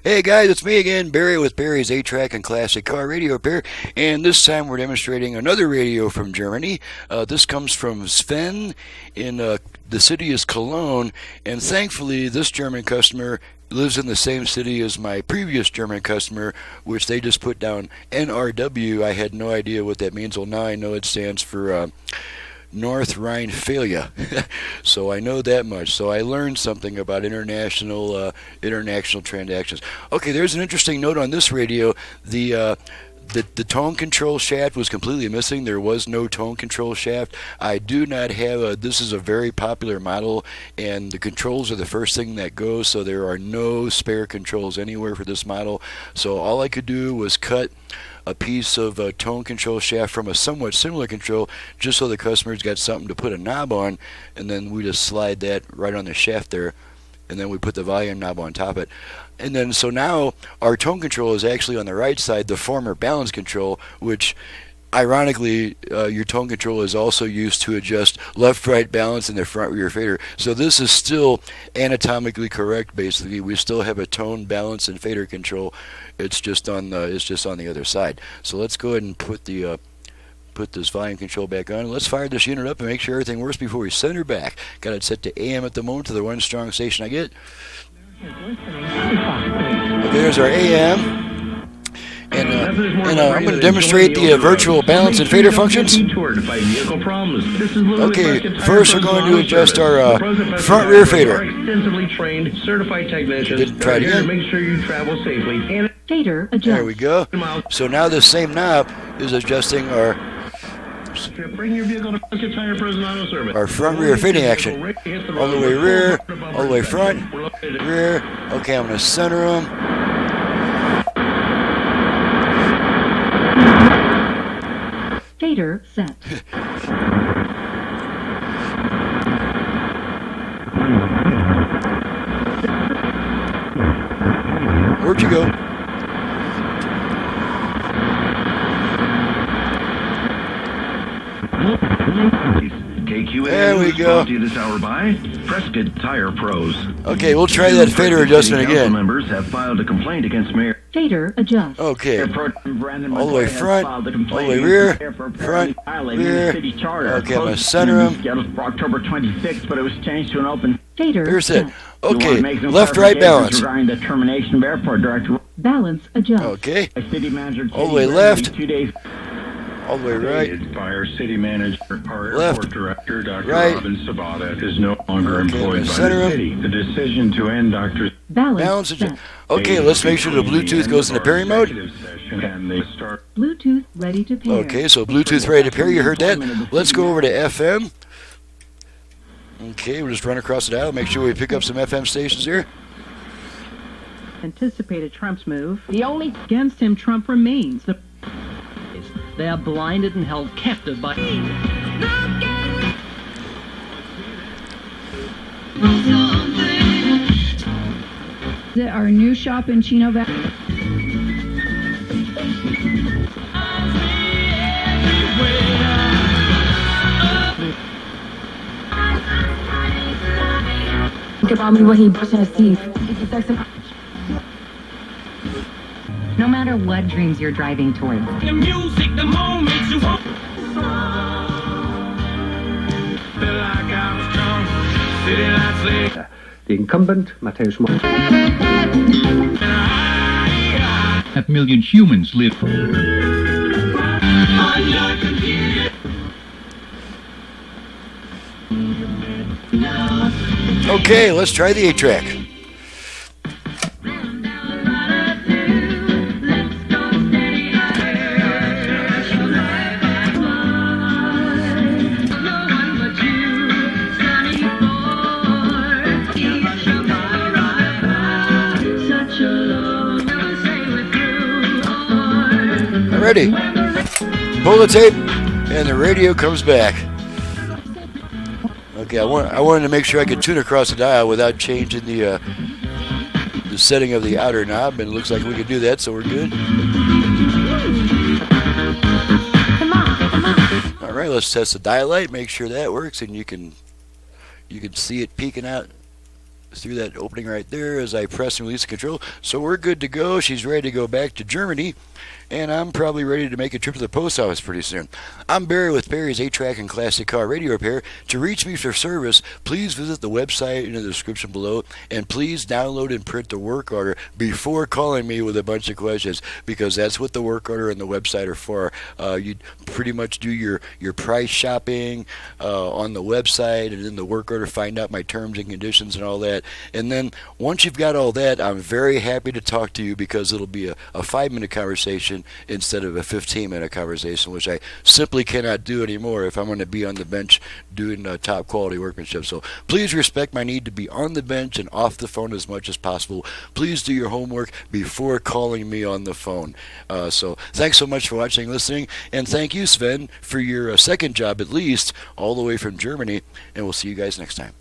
Hey guys, it's me again, Barry with Barry's 8-Track and Classic Car Radio Repair, and this time we're demonstrating another radio from Germany. This comes from Sven in the city is Cologne, and thankfully this German customer lives in the same city as my previous German customer, which they just put down NRW. I had no idea what that means. Well, now I know it stands for North Rhine-Pfalz. So I know that much. So I learned something about international transactions. Okay, there's an interesting note on this radio. The tone control shaft was completely missing. There was no tone control shaft. I do not have this is a very popular model, and the controls are the first thing that goes, so there are no spare controls anywhere for this model. So all I could do was cut a piece of tone control shaft from a somewhat similar control, just so the customer's got something to put a knob on, and then we just slide that right on the shaft there, and then we put the volume knob on top of it. And then so now our tone control is actually on the right side, the former balance control, which ironically your tone control is also used to adjust left-right balance in the front-rear fader. So this is still anatomically correct. Basically, we still have a tone, balance, and fader control. It's just on the other side. So let's go ahead and put this volume control back on. Let's fire this unit up and make sure everything works before we send her back. Got it set to AM at the moment, to the one strong station I get. Okay, there's our AM. And I'm going to demonstrate the virtual balance and fader functions. Okay, first we're going to adjust our front rear fader. Didn't try it again. Fader adjust. There we go. So now the same knob is adjusting our front rear fading action. All the way rear, all the way front, rear. Okay, I'm going to center them. Fader set. Where'd you go? There we go. Okay, we'll try that fader adjustment again. Members have filed a complaint against Mayor. Fader adjust. Okay. All the way front, all the way rear, front, rear. Okay, I'm going to center them. Scheduled for October 26th, but it was changed to an open. Fader Here's it. set. Okay, left-right balance. Regarding the termination of airport director. Balance adjust. Okay. City manager. All the way left. 2 days. All the way right. Fire city manager, our Left. airport director, Dr. Right. Robin Sabata, is no longer employed by center the him. city. The decision to end Dr. Balance set. Balance. Okay, let's make sure the Bluetooth goes into pairing mode. And they start. Bluetooth ready to pair. Okay, so Bluetooth ready to pair. You heard that. Let's go over to FM. Okay, we'll just run across the dial. Make sure we pick up some FM stations here. Anticipated Trump's move. The only against him Trump remains. They are blinded and held captive by. Our new shop in Chino Valley. No matter what dreams you're driving towards. The music, the moment you want. Feel like I was drunk, city lights lit. The incumbent, Mateusz Morawiecki. Half million humans live on your computer. Okay, let's try the 8-track. Ready. Pull the tape, and the radio comes back. Okay, I wanted to make sure I could tune across the dial without changing the setting of the outer knob, and it looks like we could do that, so we're good. All right, let's test the dial light, make sure that works, and you can see it peeking out through that opening right there as I press and release the control. So we're good to go. She's ready to go back to Germany, and I'm probably ready to make a trip to the post office pretty soon. I'm Barry with Barry's 8-Track and Classic Car Radio Repair. To reach me for service, please visit the website in the description below, and please download and print the work order before calling me with a bunch of questions, because that's what the work order and the website are for. You pretty much do your price shopping on the website, and in the work order find out my terms and conditions and all that. And then once you've got all that, I'm very happy to talk to you, because it'll be a 5-minute conversation instead of a 15-minute conversation, which I simply cannot do anymore if I'm going to be on the bench doing top quality workmanship. So please respect my need to be on the bench and off the phone as much as possible. Please do your homework before calling me on the phone. So thanks so much for watching and listening, and thank you, Sven, for your second job at least, all the way from Germany, and we'll see you guys next time.